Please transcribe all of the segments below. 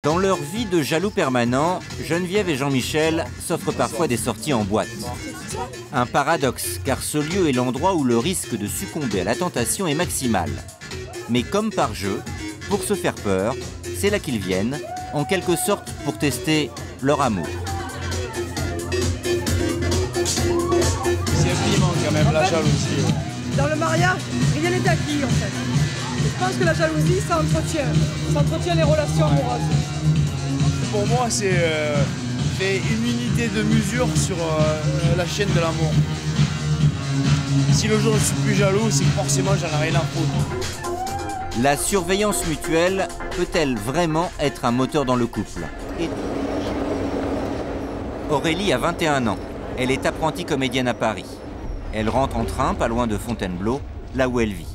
Dans leur vie de jaloux permanents, Geneviève et Jean-Michel s'offrent parfois des sorties en boîte. Un paradoxe, car ce lieu est l'endroit où le risque de succomber à la tentation est maximal. Mais comme par jeu, pour se faire peur, c'est là qu'ils viennent, en quelque sorte pour tester leur amour. C'est un piment quand même, la jalousie. Dans le mariage, rien n'est acquis en fait. Je pense que la jalousie, ça entretient les relations amoureuses. Pour moi, c'est une unité de mesure sur la chaîne de l'amour. Si le jour je suis plus jaloux, c'est que forcément j'en ai rien à foutre. La surveillance mutuelle peut-elle vraiment être un moteur dans le couple? Aurélie a 21 ans. Elle est apprentie comédienne à Paris. Elle rentre en train, pas loin de Fontainebleau, là où elle vit.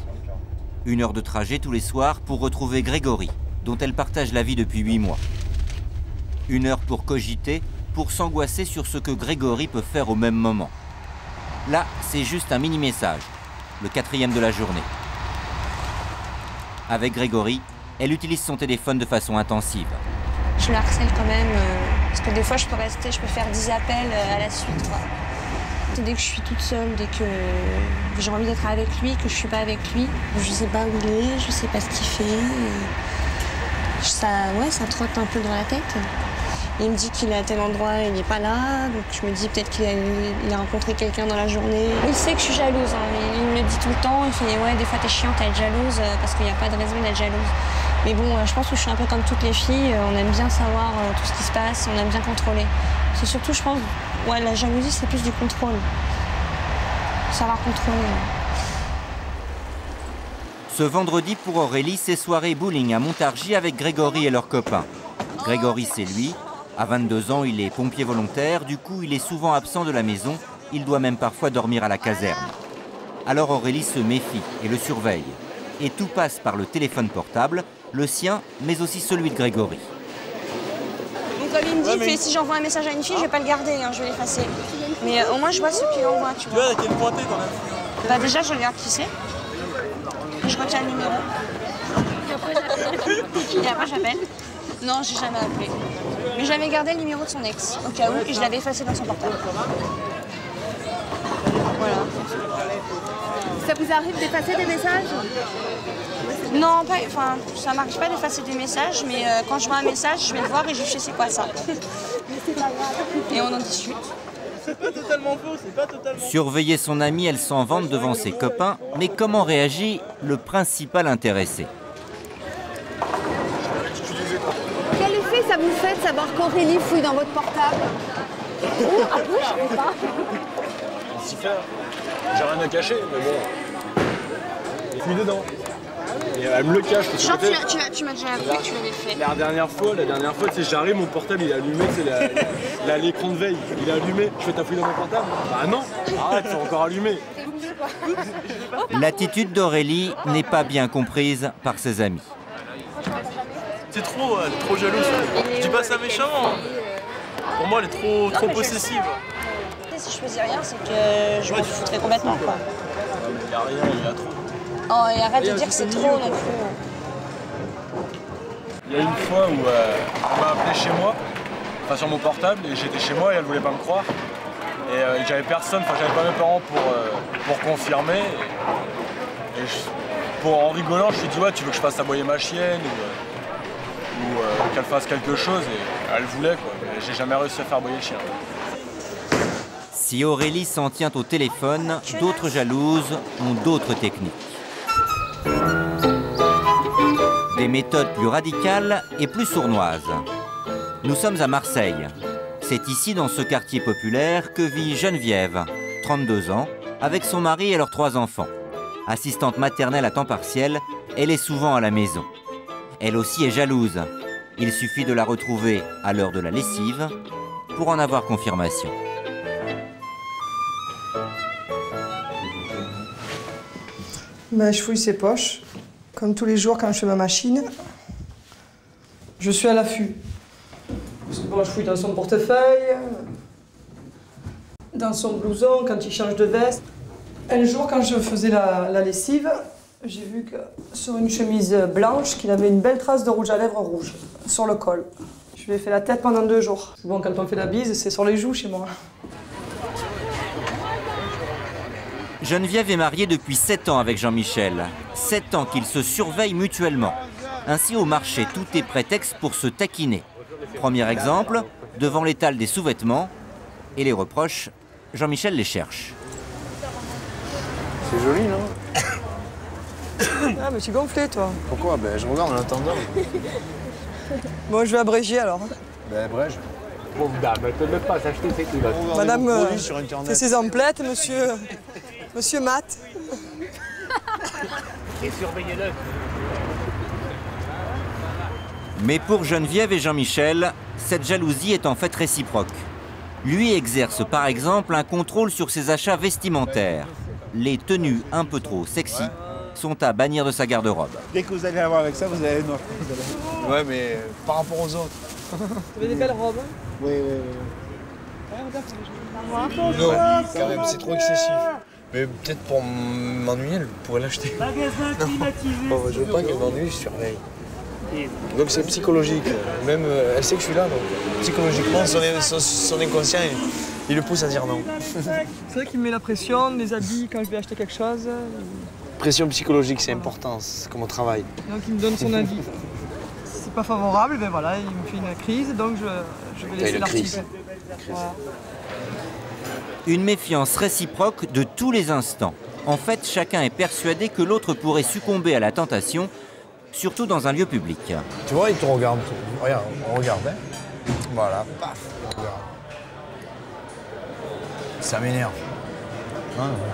1 heure de trajet tous les soirs pour retrouver Grégory, dont elle partage la vie depuis 8 mois. 1 heure pour cogiter, pour s'angoisser sur ce que Grégory peut faire au même moment. Là, c'est juste un mini-message, le 4e de la journée. Avec Grégory, elle utilise son téléphone de façon intensive. Je le harcèle quand même, parce que des fois je peux faire 10 appels à la suite, quoi. Dès que je suis toute seule, dès que j'ai envie d'être avec lui, que je suis pas avec lui, je sais pas où il est, je sais pas ce qu'il fait. Ça trotte un peu dans la tête. Il me dit qu'il est à tel endroit, il n'est pas là, donc je me dis peut-être qu'il a rencontré quelqu'un dans la journée. Il sait que je suis jalouse, hein, il me le dit tout le temps, il fait ouais, des fois t'es chiante à être jalouse parce qu'il n'y a pas de raison d'être jalouse. Mais bon, je pense que je suis un peu comme toutes les filles, on aime bien savoir tout ce qui se passe, on aime bien contrôler. C'est surtout, je pense, ouais, la jalousie c'est plus du contrôle. Savoir contrôler. Ce vendredi pour Aurélie, c'est soirée bowling à Montargis avec Grégory et leurs copains. Grégory, c'est lui. À 22 ans, il est pompier volontaire, du coup il est souvent absent de la maison, il doit même parfois dormir à la caserne. Alors Aurélie se méfie et le surveille. Et tout passe par le téléphone portable, le sien, mais aussi celui de Grégory. Donc comme il me dit, si j'envoie un message à une fille, je vais pas le garder, hein, je vais l'effacer. Mais au moins je vois ce qu'il envoie, tu vois. Tu vois, à quel point t'es quand même. Bah déjà je regarde qui c'est, je retiens le numéro. Et après j'appelle. Non, j'ai jamais appelé. Mais j'avais gardé le numéro de son ex, au cas où, et je l'avais effacé dans son portable. Voilà. Ça vous arrive d'effacer des messages? Non, enfin, ça m'arrive pas d'effacer des messages, mais quand je vois un message, je vais le voir et je sais c'est quoi ça. Et on en discute. C'est pas totalement faux, c'est pas totalement faux. Surveiller son ami, elle s'en vante devant ses copains, mais comment réagit le principal intéressé? Quel effet ça vous fait de savoir qu'Aurélie fouille dans votre portable? Ah bon, je savais pas. On s'y fait. J'ai rien à cacher, mais bon. Il fouille dedans. Et elle me le cache. Genre, tu m'as déjà appris que tu l'avais fait. La dernière fois, tu sais, j'arrive, mon portable il est allumé, c'est l'écran de veille, il est allumé. Je fais ta fouille dans mon portable? Bah non, arrête, c'est encore allumé. L'attitude d'Aurélie n'est pas bien comprise par ses amis. C'est trop, elle est trop jalouse. Je dis pas ça méchamment. Pour moi, elle est trop possessive. Si je faisais rien, c'est que je me foutrais complètement, quoi. Il y a rien, il y a trop. Oh, et arrête de dire que c'est trop non plus. Il y a une fois où elle m'a appelé chez moi, enfin sur mon portable, et j'étais chez moi et elle voulait pas me croire. Et j'avais personne, enfin j'avais pas mes parents pour confirmer. En rigolant, je lui ai dit ouais, tu veux que je fasse aboyer ma chienne ou qu'elle fasse quelque chose, et elle voulait quoi, mais j'ai jamais réussi à faire aboyer le chien. Si Aurélie s'en tient au téléphone, d'autres jalouses ont d'autres techniques. Des méthodes plus radicales et plus sournoises. Nous sommes à Marseille. C'est ici, dans ce quartier populaire, que vit Geneviève, 32 ans, avec son mari et leurs 3 enfants. Assistante maternelle à temps partiel, elle est souvent à la maison. Elle aussi est jalouse. Il suffit de la retrouver à l'heure de la lessive pour en avoir confirmation. Ben, je fouille ses poches, comme tous les jours quand je fais ma machine. Je suis à l'affût. Je fouille dans son portefeuille, dans son blouson, quand il change de veste. Un jour, quand je faisais la lessive, J'ai vu que sur une chemise blanche, qu'il avait une belle trace de rouge à lèvres rouge sur le col. Je lui ai fait la tête pendant 2 jours. Bon, quand on fait la bise, c'est sur les joues chez moi. Geneviève est mariée depuis 7 ans avec Jean-Michel. 7 ans qu'ils se surveillent mutuellement. Ainsi, au marché, tout est prétexte pour se taquiner. Premier exemple, devant l'étal des sous-vêtements. Et les reproches, Jean-Michel les cherche. C'est joli, non? Ah, mais tu gonflé, toi. Pourquoi? Ben, je regarde en attendant. Bon, je vais abréger, alors. Ben, brèche. Pauvre dame, elle peut même pas s'acheter ses culottes. Madame sur Internet. fait ses emplettes, monsieur Matt. Et surveillez-le. Mais pour Geneviève et Jean-Michel, cette jalousie est en fait réciproque. Lui exerce par exemple un contrôle sur ses achats vestimentaires. Les tenues un peu trop sexy sont à bannir de sa garde-robe. Dès que vous allez avoir avec ça, vous allez noir. Ouais, mais par rapport aux autres. Vous avez des belles robes. Oui. Non, quand même, c'est trop excessif. Mais peut-être pour m'ennuyer, elle pourrait l'acheter. Non, je veux pas qu'elle m'ennuie, je surveille. Donc c'est psychologique. Même elle sait que je suis là, donc psychologiquement, son inconscient, il le pousse à dire non. C'est vrai qu'il me met la pression, les habits quand je vais acheter quelque chose. Pression psychologique, c'est important, c'est comme au travail. Donc il me donne son avis. Si c'est pas favorable, ben voilà, il me fait une crise, donc je vais laisser l'article. Voilà. Une méfiance réciproque de tous les instants. En fait, chacun est persuadé que l'autre pourrait succomber à la tentation, surtout dans un lieu public. Tu vois, il te regarde. Regarde, on regarde, hein. Voilà, paf, on regarde. Ça m'énerve. Hein, voilà.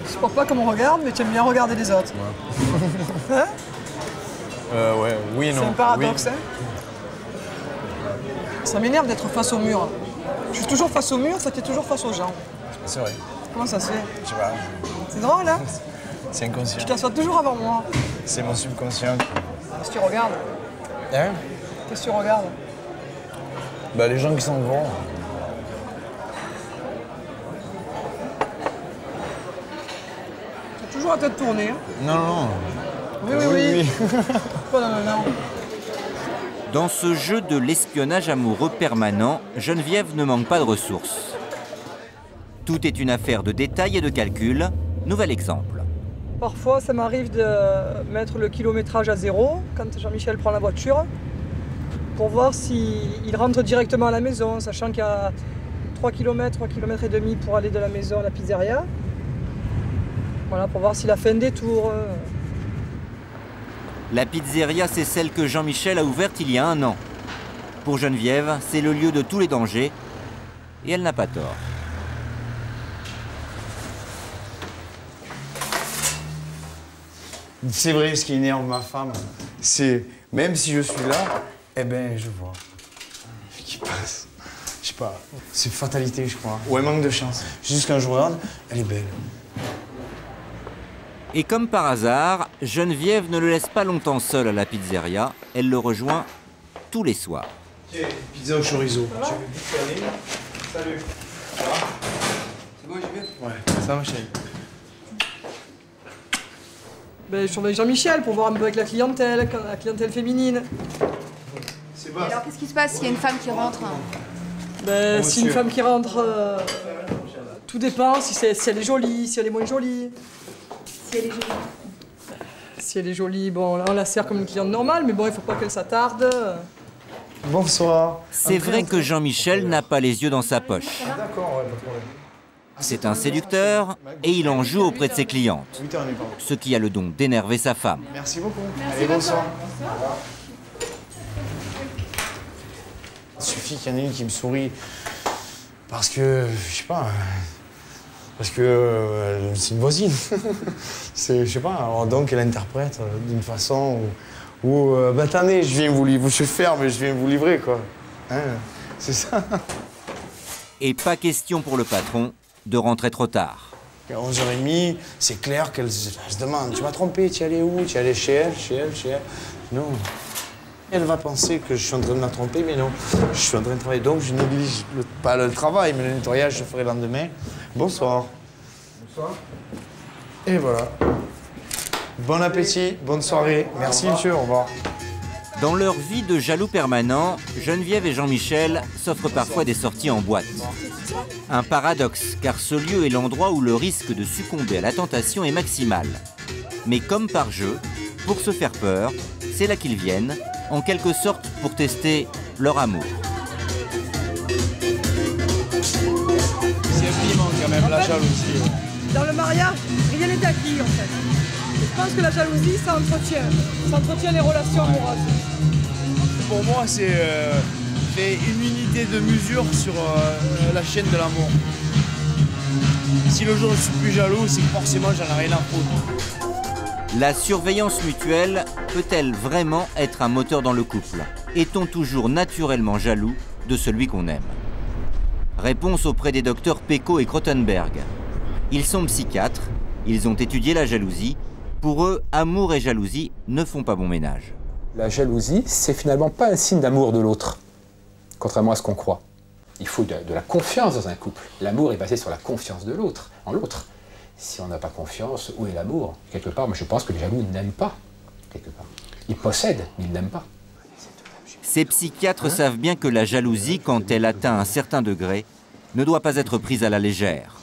Je supporte pas comme on regarde, mais tu aimes bien regarder les autres. Ouais. Hein? Ouais, oui et non. C'est un paradoxe, oui. Hein? Ça m'énerve d'être face au mur. Je suis toujours face au mur, ça t'es toujours face aux gens. C'est vrai. Comment ça se fait? Je sais pas. C'est drôle, hein? C'est inconscient. Tu t'assois toujours avant moi. C'est mon subconscient. Qu'est-ce que tu regardes? Hein? Qu'est-ce que tu regardes? Bah, les gens qui s'en vont. Tu as toujours la tête tournée. Hein? Non. Oui. Pas non. Dans ce jeu de l'espionnage amoureux permanent, Geneviève ne manque pas de ressources. Tout est une affaire de détails et de calcul. Nouvel exemple. Parfois, ça m'arrive de mettre le kilométrage à 0 quand Jean-Michel prend la voiture pour voir s'il rentre directement à la maison, sachant qu'il y a 3 km et demi pour aller de la maison à la pizzeria. Voilà, pour voir s'il a fait un détour. La pizzeria, c'est celle que Jean-Michel a ouverte il y a 1 an. Pour Geneviève, c'est le lieu de tous les dangers. Et elle n'a pas tort. C'est vrai, ce qui énerve ma femme, c'est même si je suis là, eh ben je vois qui passe. Je sais pas, c'est fatalité, je crois. Ou un manque de chance. Juste quand je regarde, elle est belle. Et comme par hasard, Geneviève ne le laisse pas longtemps seul à la pizzeria. Elle le rejoint tous les soirs. Ok, pizza au chorizo. Salut. Ça va? C'est bon, j'y vais? Ouais, ça va, ma chérie. Ben, je surveille Jean-Michel pour voir un peu avec la clientèle féminine. C'est bon. Alors, qu'est-ce qui se passe s'il y a une femme qui rentre? Ben, si une femme qui rentre, tout dépend si elle est jolie, si elle est moins jolie. Si elle est jolie. Si elle est jolie, bon, là, on la sert comme une cliente normale, mais bon, il faut pas qu'elle s'attarde. Bonsoir. C'est vrai que Jean-Michel n'a pas les yeux dans sa poche. D'accord, ouais, pas de problème. C'est un séducteur et il en joue auprès de ses clientes. 8h30, pardon. Ce qui a le don d'énerver sa femme. Merci beaucoup. Allez, bonsoir. Il suffit qu'il y en ait une qui me sourit parce que, je sais pas, parce que c'est une voisine. Je sais pas, alors donc elle interprète d'une façon où bah attendez, je viens vous livrer, je suis ferme, mais je viens vous livrer, quoi. Hein, c'est ça. Et pas question pour le patron de rentrer trop tard. À 11h30, c'est clair qu'elle se demande, tu m'as trompé, tu es allé où? Tu es allé chez elle? Non. Elle va penser que je suis en train de la tromper, mais non. Je suis en train de travailler, donc je néglige pas le travail, mais le nettoyage, je ferai le lendemain. Bonsoir. Bonsoir. Et voilà. Bon appétit, bonne soirée. Merci monsieur, au revoir. Dans leur vie de jaloux permanent, Geneviève et Jean-Michel s'offrent parfois des sorties en boîte. Un paradoxe, car ce lieu est l'endroit où le risque de succomber à la tentation est maximal. Mais comme par jeu, pour se faire peur, c'est là qu'ils viennent, en quelque sorte pour tester leur amour. C'est piment quand même, la jalousie. Dans le mariage, rien n'est acquis en fait. Je pense que la jalousie, ça entretient les relations amoureuses. Pour moi, c'est une unité de mesure sur la chaîne de l'amour. Si le jour je suis plus jaloux, c'est que forcément j'en ai rien à foutre. La surveillance mutuelle peut-elle vraiment être un moteur dans le couple? Est-on toujours naturellement jaloux de celui qu'on aime? Réponse auprès des docteurs Pecot et Krottenberg. Ils sont psychiatres, ils ont étudié la jalousie. Pour eux, amour et jalousie ne font pas bon ménage. La jalousie, c'est finalement pas un signe d'amour de l'autre, contrairement à ce qu'on croit. Il faut de la confiance dans un couple. L'amour est basé sur la confiance de l'autre, en l'autre. Si on n'a pas confiance, où est l'amour? Quelque part, moi je pense que les jaloux n'aiment pas, quelque part. Ils possèdent, mais ils n'aiment pas. Ces psychiatres savent bien que la jalousie, quand elle atteint un certain degré, ne doit pas être prise à la légère.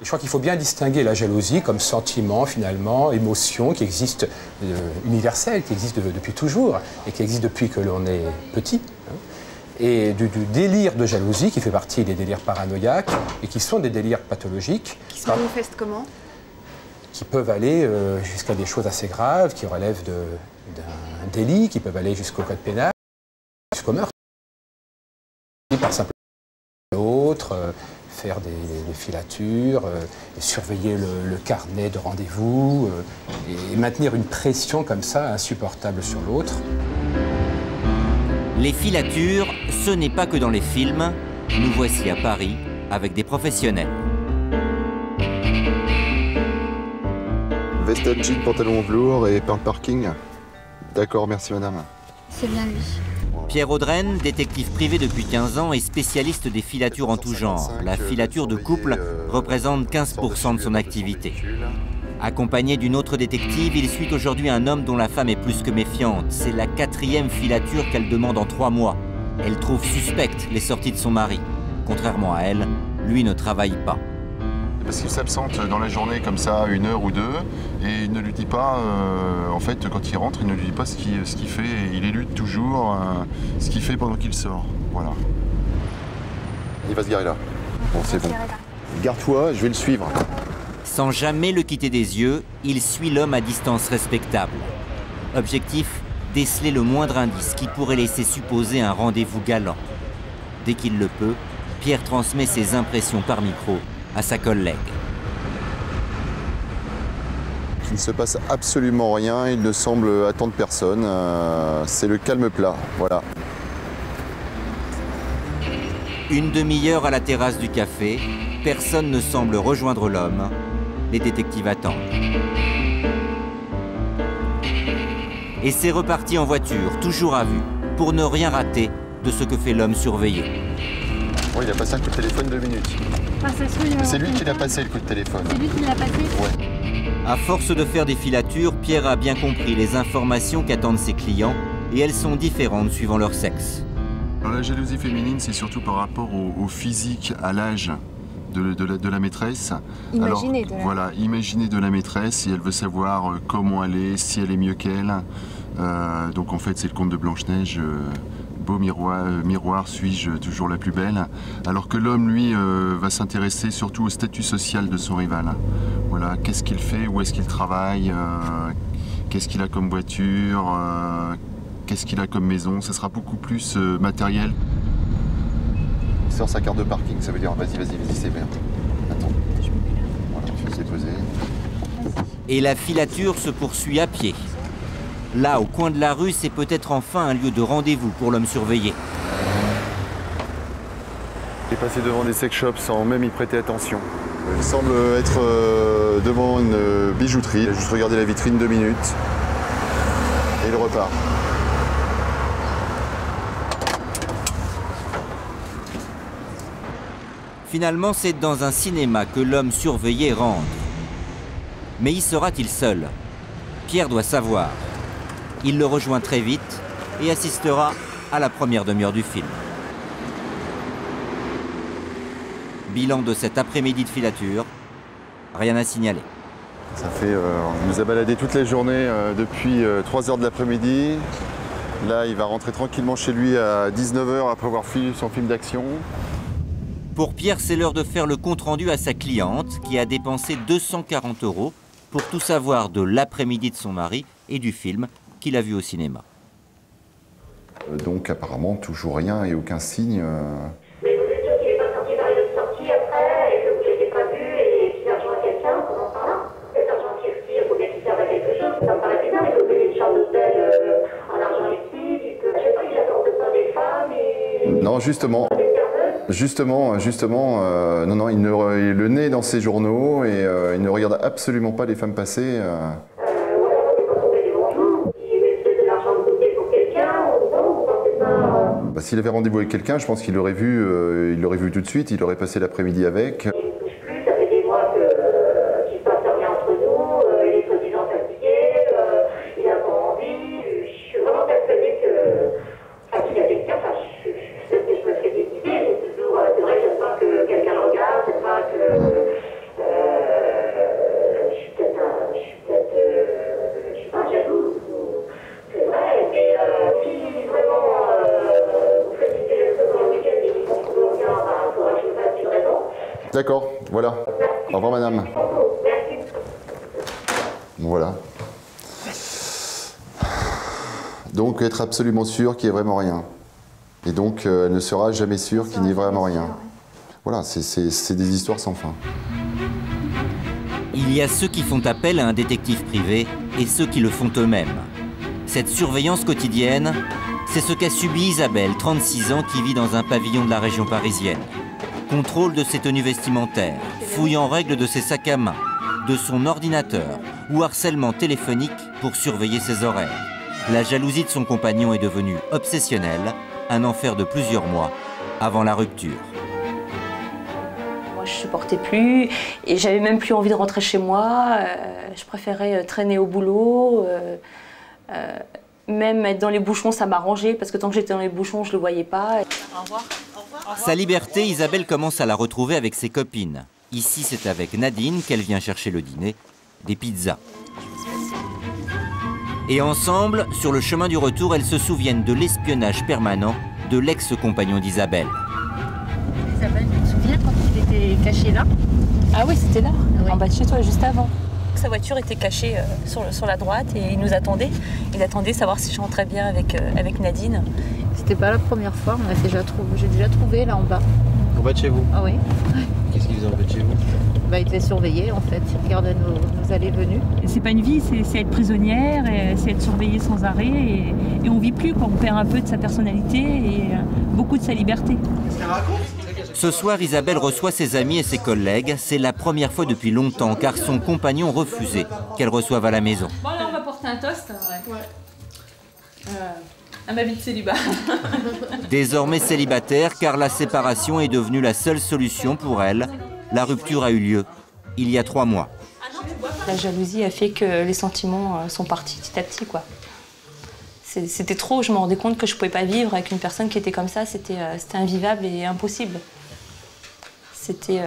Je crois qu'il faut bien distinguer la jalousie comme sentiment, finalement, émotion qui existe universelle, qui existe depuis toujours et qui existe depuis que l'on est petit. Et du délire de jalousie qui fait partie des délires paranoïaques et qui sont des délires pathologiques. Qui se manifestent comment? Qui peuvent aller jusqu'à des choses assez graves, qui relèvent d'un délit, qui peuvent aller jusqu'au code pénal, jusqu'au meurtre. Par simplement l'autre, faire des filatures, surveiller le carnet de rendez-vous et maintenir une pression comme ça insupportable sur l'autre. Les filatures, ce n'est pas que dans les films. Nous voici à Paris avec des professionnels. Veste jean, pantalon velours et pain de parking. D'accord, merci madame. C'est bien lui. Pierre Audren, détective privé depuis 15 ans et spécialiste des filatures en tout genre. La filature de couple représente 15% de son activité. Accompagné d'une autre détective, il suit aujourd'hui un homme dont la femme est plus que méfiante. C'est la 4e filature qu'elle demande en 3 mois. Elle trouve suspectes les sorties de son mari. Contrairement à elle, lui ne travaille pas. Parce qu'il s'absente dans la journée comme ça, 1 heure ou 2, et il ne lui dit pas, en fait, quand il rentre, il ne lui dit pas ce qu'il fait. Il élude toujours ce qu'il fait pendant qu'il sort. Voilà. Il va se garer là. Bon, c'est bon. Garde-toi, je vais le suivre. Sans jamais le quitter des yeux, il suit l'homme à distance respectable. Objectif, déceler le moindre indice qui pourrait laisser supposer un rendez-vous galant. Dès qu'il le peut, Pierre transmet ses impressions par micro à sa collègue. Il ne se passe absolument rien, il ne semble attendre personne. C'est le calme plat, voilà. Une demi-heure à la terrasse du café, personne ne semble rejoindre l'homme. Les détectives attendent. Et c'est reparti en voiture, toujours à vue, pour ne rien rater de ce que fait l'homme surveillé. Bon, il a passé un coup de téléphone 2 minutes. C'est lui qui l'a passé le coup de téléphone. C'est lui qui l'a passé? Ouais. À force de faire des filatures, Pierre a bien compris les informations qu'attendent ses clients et elles sont différentes suivant leur sexe. Alors, la jalousie féminine, c'est surtout par rapport au physique, à l'âge de la maîtresse. Imaginez de la... Voilà, imaginez de la maîtresse, si elle veut savoir comment elle est, si elle est mieux qu'elle. Donc en fait, c'est le conte de Blanche-Neige. Beau miroir, suis-je toujours la plus belle? Alors que l'homme, lui, va s'intéresser surtout au statut social de son rival. Voilà, qu'est-ce qu'il fait, où est-ce qu'il travaille, qu'est-ce qu'il a comme voiture, qu'est-ce qu'il a comme maison. Ça sera beaucoup plus matériel. Il sort sa carte de parking, ça veut dire vas-y, c'est bien. Attends. Voilà, je vais poser. Et la filature se poursuit à pied. Là, au coin de la rue, c'est peut-être enfin un lieu de rendez-vous pour l'homme surveillé. Il est passé devant des sex shops sans même y prêter attention. Il semble être devant une bijouterie. Il a juste regardé la vitrine 2 minutes et il repart. Finalement, c'est dans un cinéma que l'homme surveillé rentre. Mais y sera-t-il seul? Pierre doit savoir. Il le rejoint très vite et assistera à la première demi-heure du film. Bilan de cet après-midi de filature, rien à signaler. Ça fait, on nous a baladé toute la journée depuis 3 h de l'après-midi. Là, il va rentrer tranquillement chez lui à 19 h après avoir fini son film d'action. Pour Pierre, c'est l'heure de faire le compte-rendu à sa cliente qui a dépensé 240 € pour tout savoir de l'après-midi de son mari et du film qu'il a vu au cinéma. Donc apparemment, toujours rien et aucun signe. Mais vous êtes sûr qu'il n'est pas sorti par une autre sortie après et que vous ne l'avez pas vu et qu'il a rejoint quelqu'un pendant ce temps-là? Cet argent qui expire, il faut bien qu'il serve à quelque chose. Ça me paraît bizarre, il faut payer une chambre d'hôtel en argent liquide, il peut, je sais pas, il accorde pas des femmes et... Non, justement, non, le nez dans ses journaux et il ne regarde absolument pas les femmes passer. S'il avait rendez-vous avec quelqu'un, je pense qu'il l'aurait vu tout de suite, il aurait passé l'après-midi avec. Il ne bouge plus, ça fait des mois qu'il ne se passe rien entre nous, il est soi-disant fatigué, il n'a pas envie, je suis vraiment persuadée qu'il y a quelqu'un, peut-être que je me fais des idées, mais toujours, c'est vrai que j'aime pas que quelqu'un le regarde, j'aime pas que... je suis pas jalouse, c'est vrai, mais si vraiment... D'accord, voilà. Au revoir madame. Voilà. Donc être absolument sûr qu'il n'y ait vraiment rien. Et donc elle ne sera jamais sûre qu'il n'y ait vraiment rien. Voilà, c'est des histoires sans fin. Il y a ceux qui font appel à un détective privé et ceux qui le font eux-mêmes. Cette surveillance quotidienne, c'est ce qu'a subi Isabelle, 36 ans, qui vit dans un pavillon de la région parisienne. Contrôle de ses tenues vestimentaires, fouille en règle de ses sacs à main, de son ordinateur ou harcèlement téléphonique pour surveiller ses horaires. La jalousie de son compagnon est devenue obsessionnelle, un enfer de plusieurs mois avant la rupture. Moi, je supportais plus et j'avais même plus envie de rentrer chez moi. Je préférais traîner au boulot. Même être dans les bouchons, ça m'arrangeait parce que tant que j'étais dans les bouchons, je le voyais pas. Au revoir. Sa liberté, Isabelle commence à la retrouver avec ses copines. Ici, c'est avec Nadine qu'elle vient chercher le dîner, des pizzas. Et ensemble, sur le chemin du retour, elles se souviennent de l'espionnage permanent de l'ex-compagnon d'Isabelle. Isabelle, tu te souviens quand il était caché là? Ah oui, c'était là, oui. En bas de chez toi, juste avant. Sa voiture était cachée sur la droite et il nous attendait. Il attendait savoir si je rentrais bien avec Nadine. C'était pas la première fois, j'ai déjà trouvé là en bas. En bas de chez vous? Ah oui. Qu'est-ce qu'il faisait en bas de chez vous? Il devait surveiller en fait, il regardait nos allées-venues. C'est pas une vie, c'est être prisonnière, c'est être surveillée sans arrêt et on vit plus, quoi. On perd un peu de sa personnalité et beaucoup de sa liberté. Ce soir, Isabelle reçoit ses amis et ses collègues. C'est la première fois depuis longtemps car son compagnon refusait qu'elle reçoive à la maison. Bon, là, on va porter un toast. À ma vie de célibat. Désormais célibataire car la séparation est devenue la seule solution pour elle. La rupture a eu lieu il y a 3 mois. La jalousie a fait que les sentiments sont partis petit à petit, quoi. C'était trop, je me rendais compte que je ne pouvais pas vivre avec une personne qui était comme ça, c'était invivable et impossible. C'était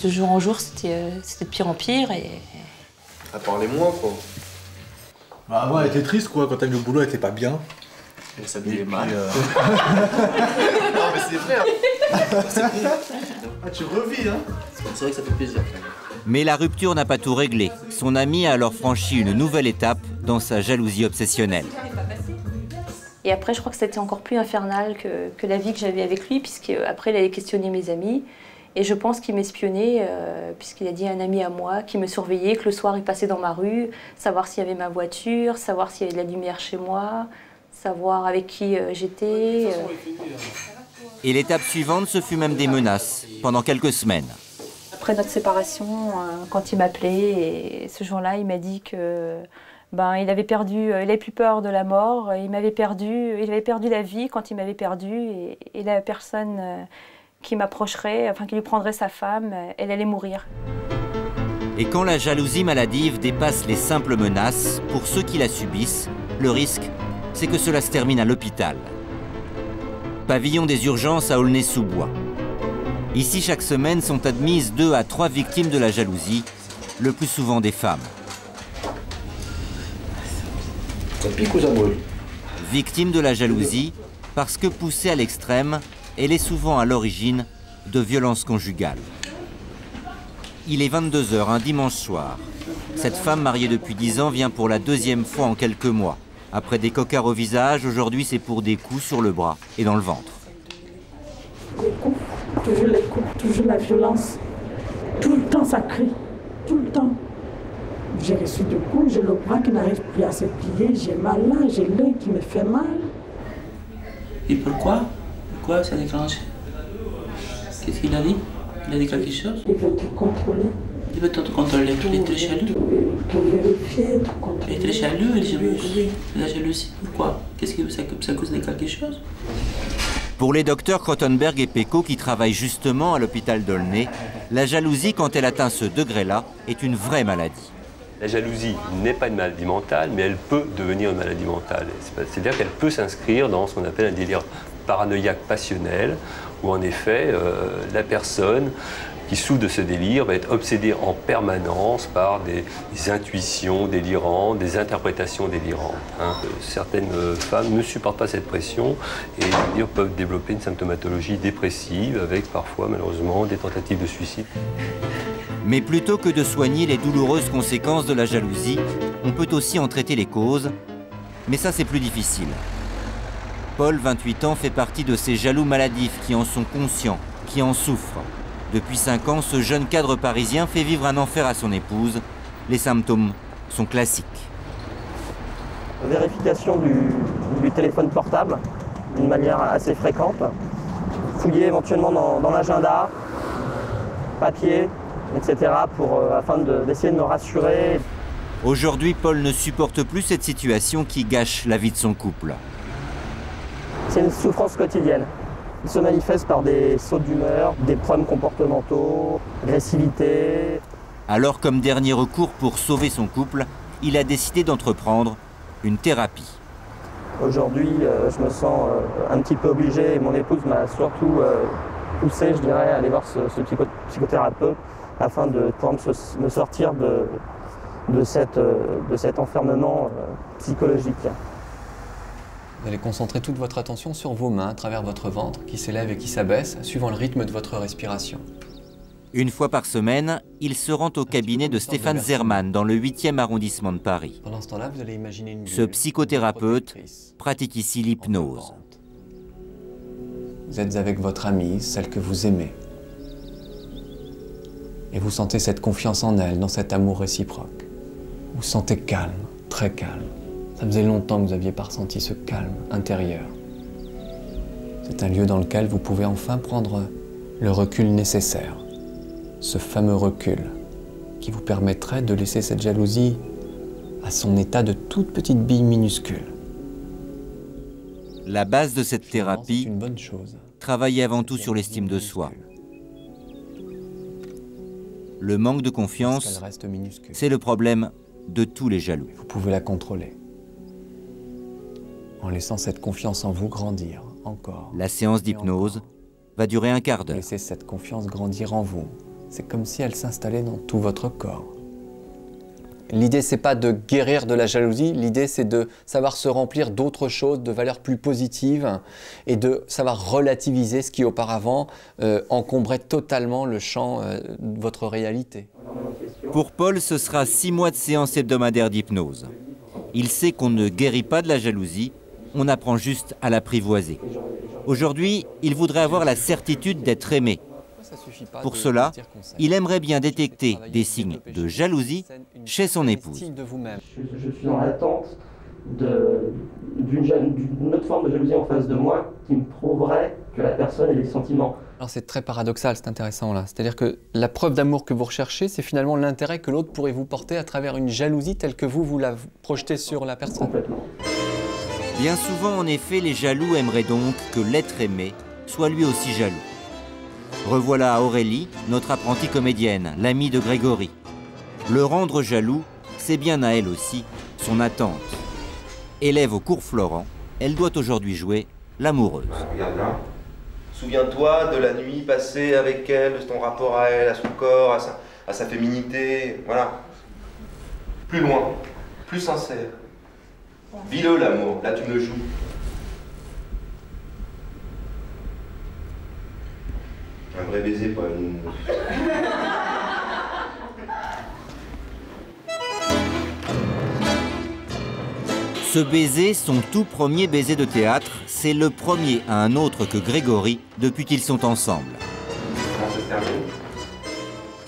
de jour en jour, c'était de pire en pire. À parler moins, quoi. Bah, avant, elle était triste, quoi. Quand elle allait au boulot, elle était pas bien. Et ça faisait mal. Non, mais c'est vrai. Ah, tu revis, hein. C'est vrai que ça fait plaisir. Mais la rupture n'a pas tout réglé. Son ami a alors franchi une nouvelle étape dans sa jalousie obsessionnelle. Et après, je crois que c'était encore plus infernal que la vie que j'avais avec lui, puisqu'après, il allait questionner mes amis. Et je pense qu'il m'espionnait, puisqu'il a dit à un ami à moi qui me surveillait, que le soir, il passait dans ma rue, savoir s'il y avait ma voiture, savoir s'il y avait de la lumière chez moi, savoir avec qui j'étais. Et l'étape suivante, ce fut même des menaces, pendant quelques semaines. Après notre séparation, quand il m'appelait, et ce jour-là, il m'a dit que il avait plus peur de la mort, il avait perdu la vie quand il m'avait perdu, et la personne qui m'approcherait, enfin qui lui prendrait sa femme, elle allait mourir. Et quand la jalousie maladive dépasse les simples menaces, pour ceux qui la subissent, le risque, c'est que cela se termine à l'hôpital. Pavillon des urgences à Aulnay-sous-Bois. Ici, chaque semaine sont admises 2 à 3 victimes de la jalousie, le plus souvent des femmes. Ça pique ou ça brûle? Victime de la jalousie parce que poussée à l'extrême, elle est souvent à l'origine de violences conjugales. Il est 22 h un dimanche soir. Cette femme mariée depuis 10 ans vient pour la 2e fois en quelques mois. Après des cocards au visage, aujourd'hui c'est pour des coups sur le bras et dans le ventre. Les coups, toujours la violence. Tout le temps ça crie, tout le temps. J'ai reçu des coups, j'ai le bras qui n'arrive plus à se plier, j'ai mal là, j'ai l'œil qui me fait mal. Et pourquoi? Pourquoi ça déclenche? Qu'est-ce qu'il a dit? Il a dit quelque chose? Il veut te contrôler. Il veut te contrôler, il est très jaloux. Pour vérifier, pour contrôler. Il est très jaloux, il est jaloux. La jalousie, pourquoi? Qu'est-ce que ça cause de quelque chose? Pour les docteurs Crottenberg et Pecot qui travaillent justement à l'hôpital d'Aulnay, la jalousie, quand elle atteint ce degré-là, est une vraie maladie. La jalousie n'est pas une maladie mentale, mais elle peut devenir une maladie mentale. C'est-à-dire qu'elle peut s'inscrire dans ce qu'on appelle un délire paranoïaque passionnel, où en effet, la personne qui souffre de ce délire va être obsédée en permanence par des intuitions délirantes, des interprétations délirantes. Certaines femmes ne supportent pas cette pression et peuvent développer une symptomatologie dépressive avec parfois malheureusement des tentatives de suicide. Mais plutôt que de soigner les douloureuses conséquences de la jalousie, on peut aussi en traiter les causes, mais ça c'est plus difficile. Paul, 28 ans, fait partie de ces jaloux maladifs qui en sont conscients, qui en souffrent. Depuis 5 ans, ce jeune cadre parisien fait vivre un enfer à son épouse. Les symptômes sont classiques. Vérification du téléphone portable d'une manière assez fréquente. Fouiller éventuellement dans l'agenda, papier, etc. afin d'essayer de me rassurer. Aujourd'hui, Paul ne supporte plus cette situation qui gâche la vie de son couple. C'est une souffrance quotidienne. Il se manifeste par des sautes d'humeur, des problèmes comportementaux, agressivité. Alors, comme dernier recours pour sauver son couple, il a décidé d'entreprendre une thérapie. Aujourd'hui, je me sens un petit peu obligé et mon épouse m'a surtout poussé, je dirais, à aller voir ce psychothérapeute afin de pouvoir me sortir de cet enfermement psychologique. Vous allez concentrer toute votre attention sur vos mains à travers votre ventre qui s'élève et qui s'abaisse suivant le rythme de votre respiration. Une fois par semaine, il se rend au cabinet de Stéphane Zerman dans le 8e arrondissement de Paris. Pendant ce temps-là, vous allez imaginer une bulle. Ce psychothérapeute pratique ici l'hypnose. Vous êtes avec votre amie, celle que vous aimez. Et vous sentez cette confiance en elle, dans cet amour réciproque. Vous vous sentez calme, très calme. Ça faisait longtemps que vous n'aviez pas ressenti ce calme intérieur. C'est un lieu dans lequel vous pouvez enfin prendre le recul nécessaire. Ce fameux recul qui vous permettrait de laisser cette jalousie à son état de toute petite bille minuscule. La base de cette thérapie, travailler avant tout sur l'estime de soi. Le manque de confiance, c'est le problème de tous les jaloux. Vous pouvez la contrôler en laissant cette confiance en vous grandir encore. La séance d'hypnose va durer un quart d'heure. Laissez cette confiance grandir en vous. C'est comme si elle s'installait dans tout votre corps. L'idée, c'est pas de guérir de la jalousie, l'idée, c'est de savoir se remplir d'autres choses, de valeurs plus positives et de savoir relativiser ce qui auparavant encombrait totalement le champ de votre réalité. Pour Paul, ce sera 6 mois de séance hebdomadaire d'hypnose. Il sait qu'on ne guérit pas de la jalousie, on apprend juste à l'apprivoiser. Aujourd'hui, il voudrait avoir la certitude d'être aimé. Pour cela, il aimerait bien détecter des signes de jalousie chez son épouse. Je suis en attente d'une autre forme de jalousie en face de moi qui me prouverait que la personne ait des sentiments. Alors c'est très paradoxal, c'est intéressant là. C'est-à-dire que la preuve d'amour que vous recherchez, c'est finalement l'intérêt que l'autre pourrait vous porter à travers une jalousie telle que vous la projetez sur la personne. Complètement. Bien souvent, en effet, les jaloux aimeraient donc que l'être aimé soit lui aussi jaloux. Revoilà Aurélie, notre apprentie comédienne, l'amie de Grégory. Le rendre jaloux, c'est bien à elle aussi son attente. Élève au cours Florent, elle doit aujourd'hui jouer l'amoureuse. Regarde là. Souviens-toi de la nuit passée avec elle, de ton rapport à elle, à son corps, à sa féminité. Voilà. Plus loin, plus sincère. Vis-le l'amour, là tu me le joues. Un vrai baiser, pas une... Ce baiser, son tout premier baiser de théâtre, c'est le premier à un autre que Grégory depuis qu'ils sont ensemble. Comment ça se termine?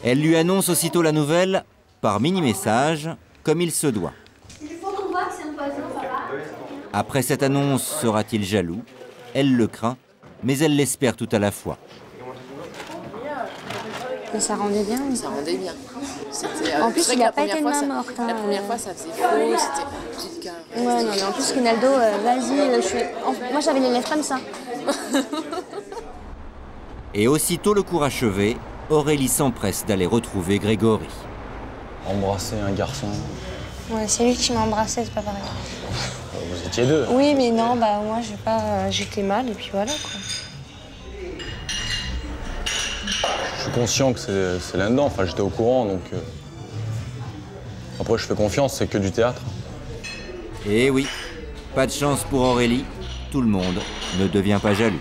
Elle lui annonce aussitôt la nouvelle par mini-message, comme il se doit. Il faut qu'on voit que c'est un poison, papa. Après cette annonce, sera-t-il jaloux? Elle le craint, mais elle l'espère tout à la fois. Mais ça rendait bien. Ça rendait bien. En plus, il n'a pas été de main morte. La première fois, ça faisait faux, c'était petite carré. Ouais, non, mais en plus, Rinaldo, vas-y, moi j'avais les lèvres comme ça. Et aussitôt le cours achevé, Aurélie s'empresse d'aller retrouver Grégory. Embrasser un garçon. Ouais, c'est lui qui m'a embrassé, c'est pas pareil. Vous étiez deux. Oui, mais non, bah moi j'étais mal et puis voilà quoi. Je suis conscient que c'est là-dedans, enfin j'étais au courant donc. Après je fais confiance, c'est que du théâtre. Et oui, pas de chance pour Aurélie, tout le monde ne devient pas jaloux.